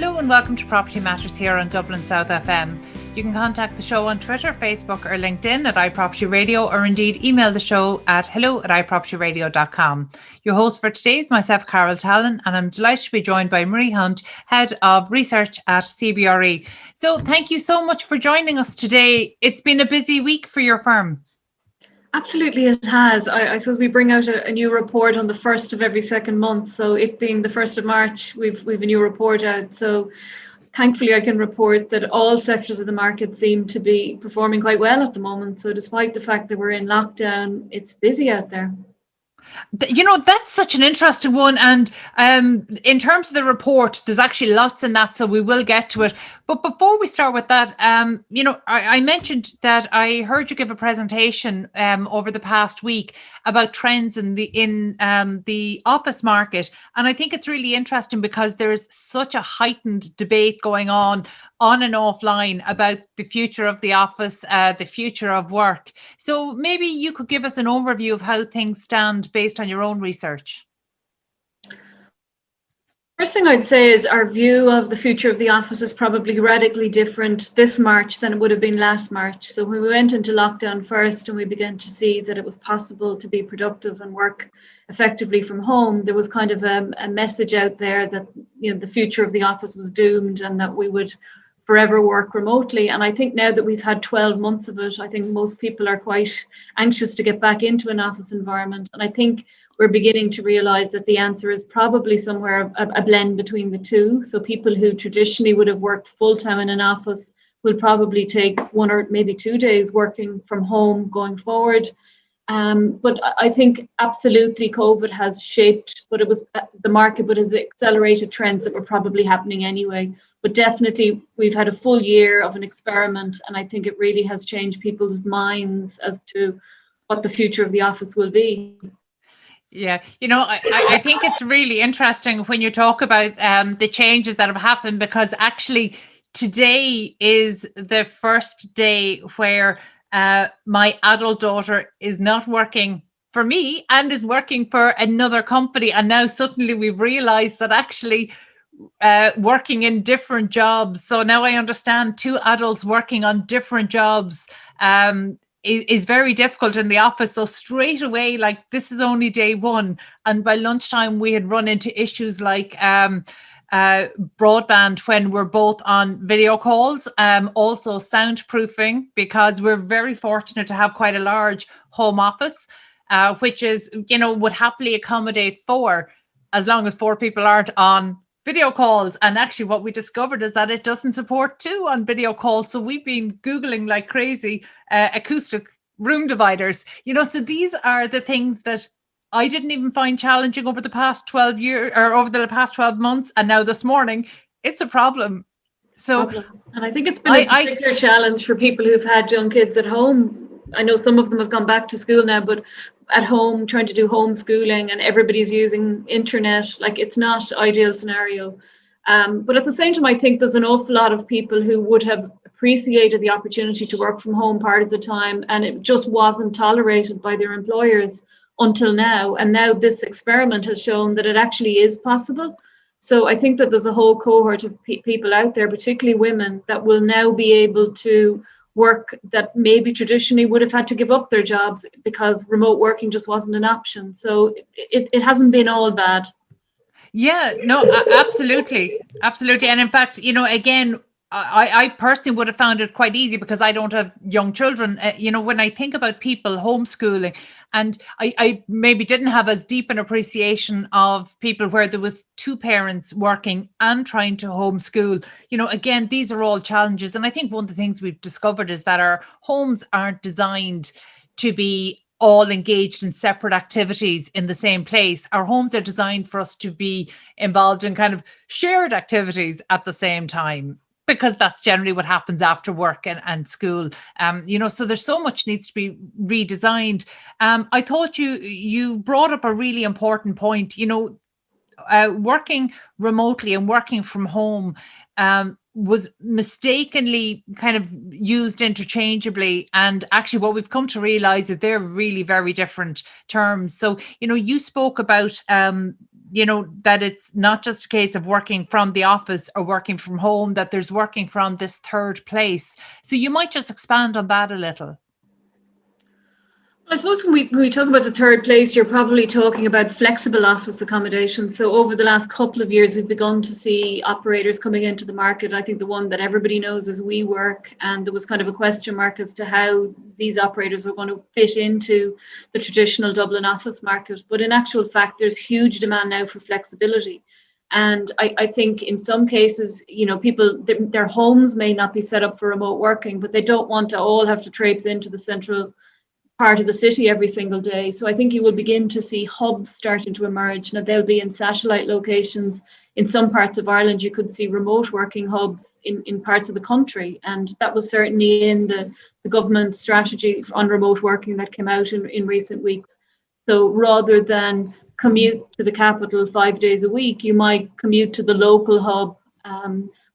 Hello and welcome to Property Matters here on Dublin South FM. You can contact the show on Twitter, Facebook or LinkedIn at iPropertyRadio, or indeed email the show at hello@iPropertyRadio.com. Your host for today is myself, Carol Tallon, and I'm delighted to be joined by Marie Hunt, Head of Research at CBRE. So thank you so much for joining us today. It's been a busy week for your firm. Absolutely, it has. I suppose we bring out a new report on the first of every second month. So it being the 1st of March, we've a new report out. So thankfully, I can report that all sectors of the market seem to be performing quite well at the moment. So despite the fact that we're in lockdown, it's busy out there. You know, that's such an interesting one. And in terms of the report, there's actually lots in that, so we will get to it. But before we start with that, I mentioned that I heard you give a presentation over the past week about trends in the office market. And I think it's really interesting because there's such a heightened debate going on and offline about the future of the office, the future of work. So maybe you could give us an overview of how things stand based on your own research. First thing I'd say is our view of the future of the office is probably radically different this March than it would have been last March. So when we went into lockdown first and we began to see that it was possible to be productive and work effectively from home, there was kind of a message out there that, you know, the future of the office was doomed and that we would forever work remotely. And I think now that we've had 12 months of it, I think most people are quite anxious to get back into an office environment. And I think we're beginning to realize that the answer is probably somewhere a blend between the two. So people who traditionally would have worked full-time in an office will probably take 1 or maybe 2 days working from home going forward. But I think absolutely COVID has shaped the market, but has accelerated trends that were probably happening anyway. But definitely we've had a full year of an experiment, and I think it really has changed people's minds as to what the future of the office will be. Yeah, you know, I think it's really interesting when you talk about the changes that have happened, because actually today is the first day where my adult daughter is not working for me and is working for another company. And now suddenly we've realized that actually working in different jobs. So now I understand two adults working on different jobs is very difficult in the office. So straight away, like, this is only day one. And by lunchtime, we had run into issues like broadband when we're both on video calls, also soundproofing, because we're very fortunate to have quite a large home office, which is, you know, would happily accommodate 4, as long as 4 people aren't on video calls. And actually what we discovered is that it doesn't support 2 on video calls. So we've been Googling like crazy acoustic room dividers, you know. So these are the things that I didn't even find challenging over the past 12 years or over the past 12 months. And now this morning, it's a problem. So, and I think it's been a particular challenge for people who've had young kids at home. I know some of them have gone back to school now, but at home trying to do homeschooling and everybody's using internet, like, it's not ideal scenario. But at the same time, I think there's an awful lot of people who would have appreciated the opportunity to work from home part of the time, and it just wasn't tolerated by their employers until now. And now this experiment has shown that it actually is possible. So I think that there's a whole cohort of people out there, particularly women, that will now be able to work that maybe traditionally would have had to give up their jobs because remote working just wasn't an option. So it hasn't been all bad. Yeah, no, absolutely. And in fact, you know, again, I personally would have found it quite easy because I don't have young children. You know, when I think about people homeschooling, and I maybe didn't have as deep an appreciation of people where there was 2 parents working and trying to homeschool. You know, again, these are all challenges. And I think one of the things we've discovered is that our homes aren't designed to be all engaged in separate activities in the same place. Our homes are designed for us to be involved in kind of shared activities at the same time, because that's generally what happens after work and school. You know, so there's so much needs to be redesigned. I thought you brought up a really important point. You know, working remotely and working from home was mistakenly kind of used interchangeably. And actually what we've come to realize is they're really very different terms. So, you know, you spoke about that it's not just a case of working from the office or working from home, that there's working from this third place. So you might just expand on that a little. I suppose when we talk about the third place, you're probably talking about flexible office accommodation. So over the last couple of years, we've begun to see operators coming into the market. I think the one that everybody knows is WeWork, and there was kind of a question mark as to how these operators are going to fit into the traditional Dublin office market. But in actual fact, there's huge demand now for flexibility. And I think in some cases, people, their homes may not be set up for remote working, but they don't want to all have to traipse into the central part of the city every single day. So I think you will begin to see hubs starting to emerge. Now, they'll be in satellite locations. In some parts of Ireland, you could see remote working hubs in parts of the country. And that was certainly in the government strategy on remote working that came out in recent weeks. So rather than commute to the capital 5 days a week, you might commute to the local hub.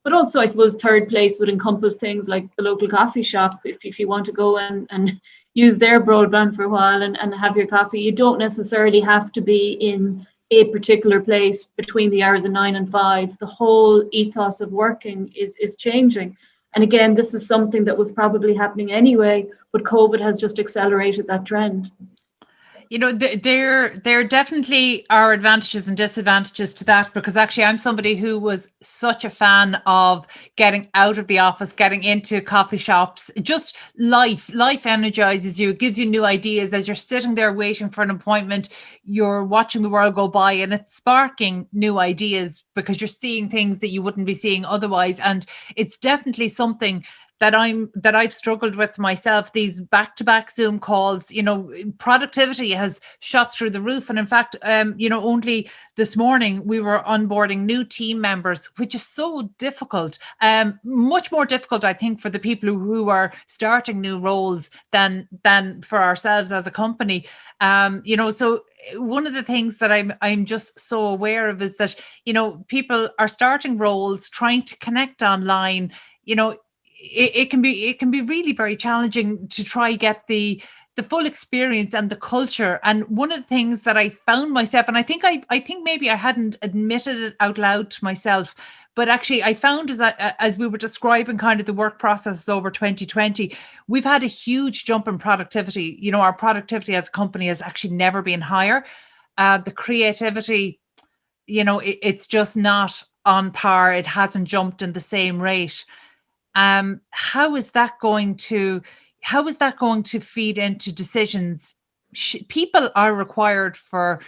But also, I suppose, third place would encompass things like the local coffee shop. If you want to go and use their broadband for a while and have your coffee, you don't necessarily have to be in a particular place between the hours of 9 and 5. The whole ethos of working is changing. And again, this is something that was probably happening anyway, but COVID has just accelerated that trend. There definitely are advantages and disadvantages to that, because actually I'm somebody who was such a fan of getting out of the office, getting into coffee shops. Just life energizes you. It gives you new ideas. As you're sitting there waiting for an appointment, you're watching the world go by, and it's sparking new ideas because you're seeing things that you wouldn't be seeing otherwise. And it's definitely something that I've struggled with myself, these back-to-back Zoom calls. Productivity has shot through the roof. And in fact, only this morning we were onboarding new team members, which is so difficult, much more difficult, I think, for the people who are starting new roles than for ourselves as a company. So one of the things that I'm just so aware of is that, people are starting roles, trying to connect online. It can be really very challenging to try get the full experience and the culture. And one of the things that I found myself, and I think maybe I hadn't admitted it out loud to myself, but actually I found as we were describing kind of the work process over 2020, we've had a huge jump in productivity. Our productivity as a company has actually never been higher. The creativity, it's just not on par. It hasn't jumped in the same rate. How is that going to feed into decisions? People are required for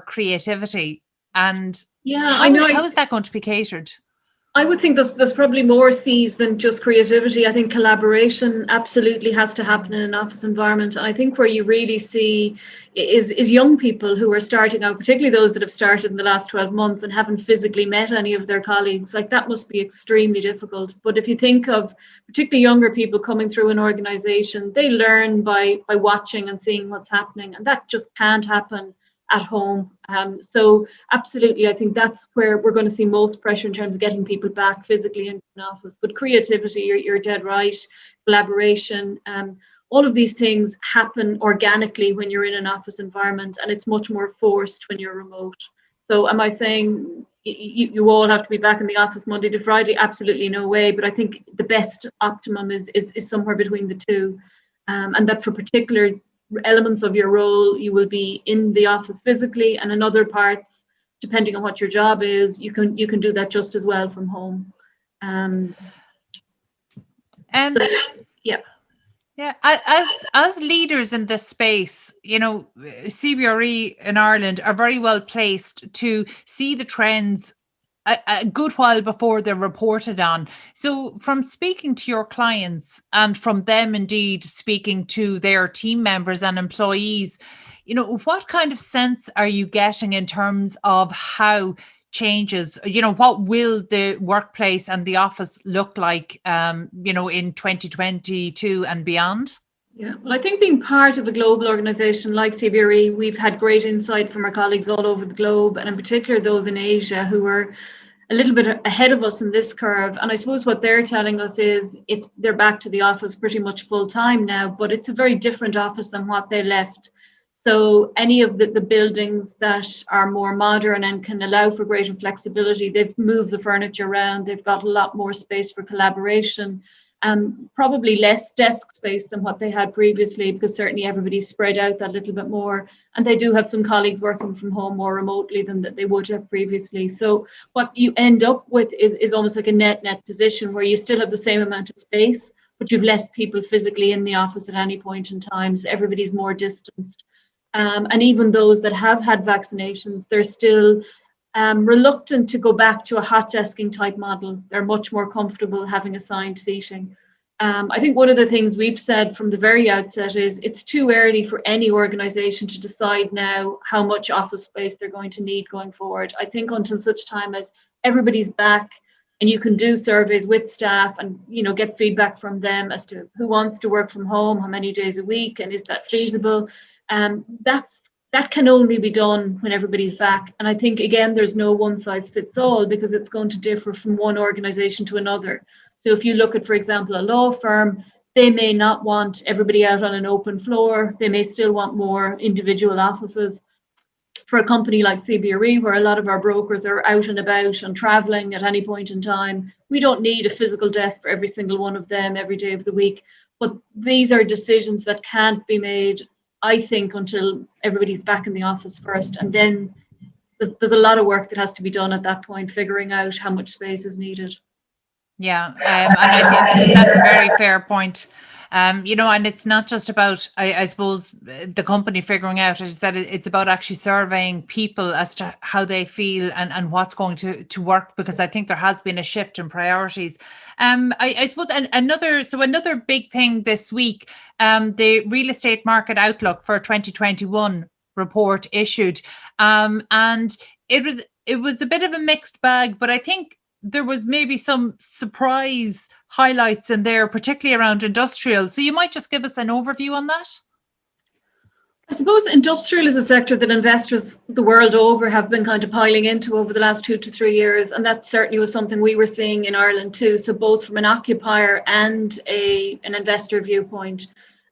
creativity, and how is that going to be catered? I would think there's probably more C's than just creativity. I think collaboration absolutely has to happen in an office environment. And I think where you really see is young people who are starting out, particularly those that have started in the last 12 months and haven't physically met any of their colleagues. Like, that must be extremely difficult. But if you think of particularly younger people coming through an organization, they learn by watching and seeing what's happening. And that just can't happen at home. So absolutely, I think that's where we're going to see most pressure in terms of getting people back physically into an office. But creativity, you're dead right, collaboration, all of these things happen organically when you're in an office environment, and it's much more forced when you're remote. So am I saying you all have to be back in the office Monday to Friday? Absolutely no way. But I think the best optimum is somewhere between the two, and that for particular elements of your role, you will be in the office physically, and in other parts, depending on what your job is, you can do that just as well from home. Yeah. As leaders in this space, CBRE in Ireland are very well placed to see the trends a good while before they're reported on. So from speaking to your clients and from them indeed speaking to their team members and employees, what kind of sense are you getting in terms of how changes, what will the workplace and the office look like, in 2022 and beyond? Yeah, well, I think being part of a global organisation like CBRE, we've had great insight from our colleagues all over the globe, and in particular those in Asia who are a little bit ahead of us in this curve. And I suppose what they're telling us is they're back to the office pretty much full time now, but it's a very different office than what they left. So any of the buildings that are more modern and can allow for greater flexibility, they've moved the furniture around, they've got a lot more space for collaboration, probably less desk space than what they had previously, because certainly everybody's spread out that little bit more. And they do have some colleagues working from home more remotely than that they would have previously. So what you end up with is almost like a net position where you still have the same amount of space, but you've less people physically in the office at any point in time. So everybody's more distanced. And even those that have had vaccinations, they're still reluctant to go back to a hot desking type model. They're much more comfortable having assigned seating. I think one of the things we've said from the very outset is it's too early for any organisation to decide now how much office space they're going to need going forward. I think until such time as everybody's back and you can do surveys with staff and get feedback from them as to who wants to work from home, how many days a week, and is that feasible. That can only be done when everybody's back. And I think, again, there's no one size fits all because it's going to differ from one organisation to another. So if you look at, for example, a law firm, they may not want everybody out on an open floor. They may still want more individual offices. For a company like CBRE, where a lot of our brokers are out and about and traveling at any point in time, we don't need a physical desk for every single one of them every day of the week. But these are decisions that can't be made, I think, until everybody's back in the office first. And then there's a lot of work that has to be done at that point, figuring out how much space is needed. Yeah, and I think that's a very fair point. And it's not just about, I suppose, the company figuring out, as you said, it's about actually surveying people as to how they feel and what's going to work, because I think there has been a shift in priorities. I suppose another big thing this week, the real estate market outlook for 2021 report issued, and it was a bit of a mixed bag, but I think there was maybe some surprise highlights in there, particularly around industrial. So you might just give us an overview on that. I suppose industrial is a sector that investors the world over have been kind of piling into over the last 2 to 3 years. And that certainly was something we were seeing in Ireland too. So both from an occupier and an investor viewpoint.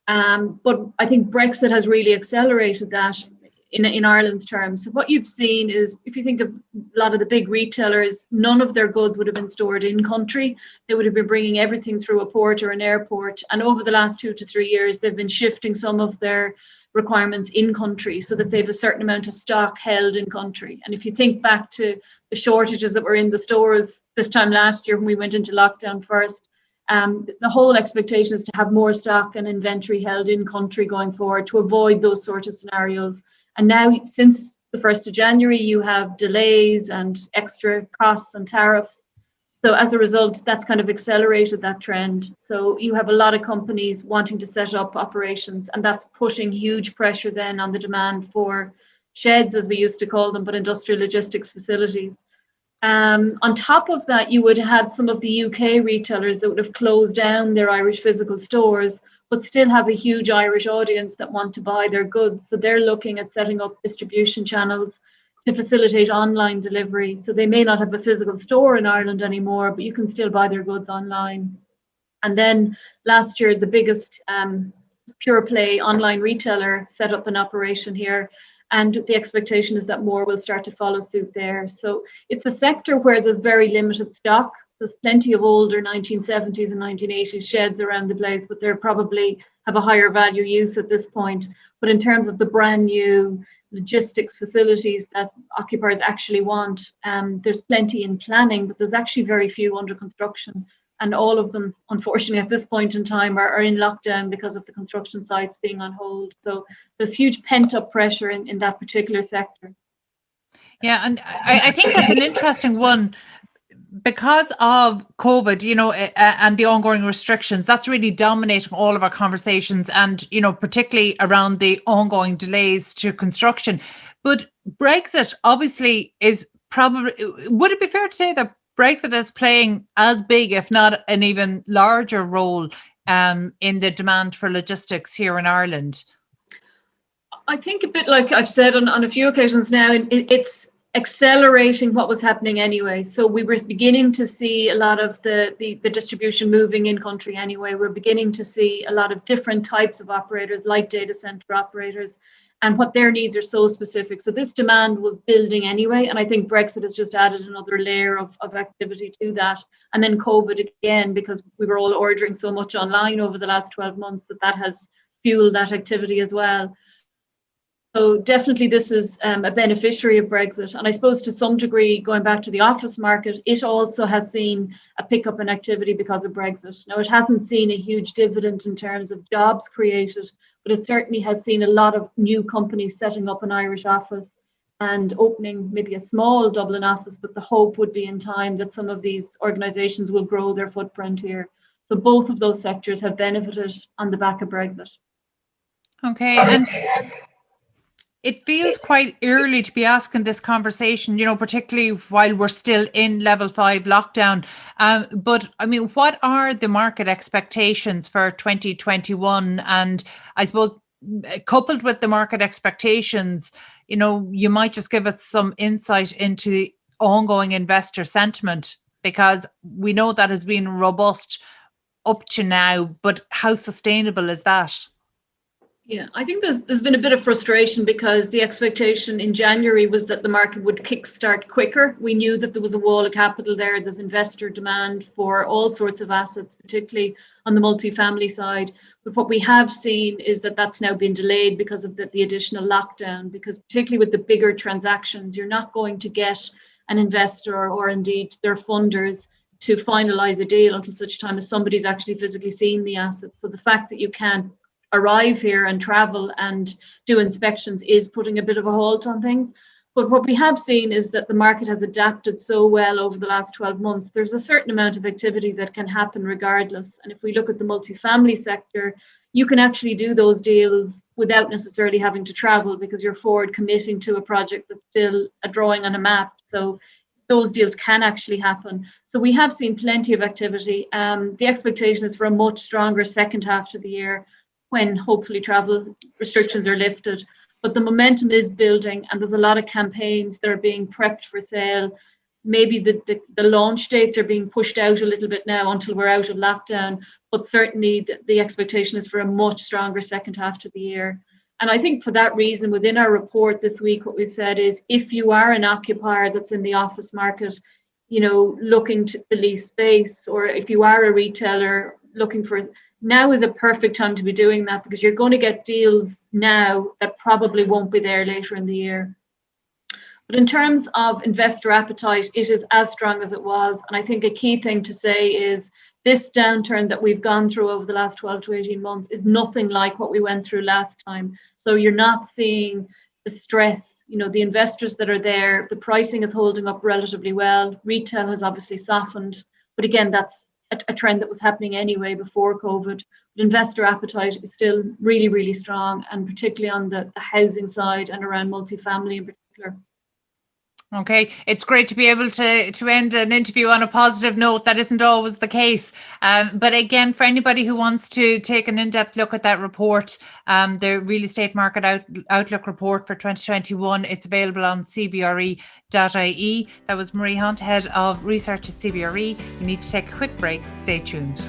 But I think Brexit has really accelerated that in Ireland's terms. So what you've seen is, if you think of a lot of the big retailers, none of their goods would have been stored in country. They would have been bringing everything through a port or an airport. And over the last 2 to 3 years, they've been shifting some of their requirements in country so that they have a certain amount of stock held in country. And if you think back to the shortages that were in the stores this time last year when we went into lockdown first, the whole expectation is to have more stock and inventory held in country going forward to avoid those sort of scenarios. And now, since the 1st of January, you have delays and extra costs and tariffs. So as a result, that's kind of accelerated that trend. So you have a lot of companies wanting to set up operations, and that's putting huge pressure then on the demand for sheds, as we used to call them, but industrial logistics facilities. On top of that, you would have had some of the UK retailers that would have closed down their Irish physical stores, but still have a huge Irish audience that want to buy their goods. So they're looking at setting up distribution channels to facilitate online delivery. So they may not have a physical store in Ireland anymore, but you can still buy their goods online. And then last year, the biggest pure play online retailer set up an operation here. And the expectation is that more will start to follow suit there. So it's a sector where there's very limited stock. There's plenty of older 1970s and 1980s sheds around the place, but they probably have a higher value use at this point. But in terms of the brand new logistics facilities that occupiers actually want, there's plenty in planning, but there's actually very few under construction. And all of them, unfortunately, at this point in time are in lockdown because of the construction sites being on hold. So there's huge pent-up pressure in that particular sector. Yeah, and I think that's an interesting one. Because of COVID, and the ongoing restrictions, that's really dominating all of our conversations, and, particularly around the ongoing delays to construction. But Brexit obviously is probably, would it be fair to say that Brexit is playing as big, if not an even larger role in the demand for logistics here in Ireland? I think a bit like I've said on a few occasions now, it's accelerating what was happening anyway. So we were beginning to see a lot of the distribution moving in country anyway. We're beginning to see a lot of different types of operators, like data center operators. and what their needs are so specific. So this demand was building anyway, and I think Brexit has just added another layer of activity to that. And then COVID again, because we were all ordering so much online over the last 12 months, that has fueled that activity as well. So definitely this is a beneficiary of Brexit. And I suppose to some degree, going back to the office market, it also has seen a pickup in activity because of Brexit. Now, it hasn't seen a huge dividend in terms of jobs created, but it certainly has seen a lot of new companies setting up an Irish office and opening maybe a small Dublin office, but the hope would be in time that some of these organisations will grow their footprint here. So both of those sectors have benefited on the back of Brexit. Okay, and it feels quite early to be asking this conversation, particularly while we're still in level 5 lockdown. But I mean, what are the market expectations for 2021? And I suppose coupled with the market expectations, you might just give us some insight into the ongoing investor sentiment, because we know that has been robust up to now, but how sustainable is that? Yeah, I think there's been a bit of frustration because the expectation in January was that the market would kickstart quicker. We knew that there was a wall of capital there. There's investor demand for all sorts of assets, particularly on the multifamily side. But what we have seen is that that's now been delayed because of the additional lockdown, because particularly with the bigger transactions, you're not going to get an investor or indeed their funders to finalize a deal until such time as somebody's actually physically seen the asset. So the fact that you can't arrive here and travel and do inspections is putting a bit of a halt on things. But what we have seen is that the market has adapted so well over the last 12 months. There's a certain amount of activity that can happen regardless. And if we look at the multifamily sector, you can actually do those deals without necessarily having to travel, because you're forward committing to a project that's still a drawing on a map. So those deals can actually happen. So we have seen plenty of activity. The expectation is for a much stronger second half to the year, when hopefully travel restrictions are lifted. But the momentum is building, and there's a lot of campaigns that are being prepped for sale. Maybe the launch dates are being pushed out a little bit now until we're out of lockdown, but certainly the expectation is for a much stronger second half to the year. And I think for that reason, within our report this week, what we've said is, if you are an occupier that's in the office market, looking to lease space, or if you are a retailer looking for, now is a perfect time to be doing that, because you're going to get deals now that probably won't be there later in the year. But in terms of investor appetite, it is as strong as it was. And I think a key thing to say is this downturn that we've gone through over the last 12 to 18 months is nothing like what we went through last time. So you're not seeing the stress. The investors that are there, the pricing is holding up relatively well. Retail has obviously softened, but again, that's a trend that was happening anyway before COVID. But investor appetite is still really, really strong, and particularly on the housing side and around multifamily in particular. Okay, it's great to be able to end an interview on a positive note. That isn't always the case. But again, for anybody who wants to take an in-depth look at that report, the Real Estate Market Outlook report for 2021, it's available on CBRE.ie. That was Marie Hunt, Head of Research at CBRE. We need to take a quick break. Stay tuned.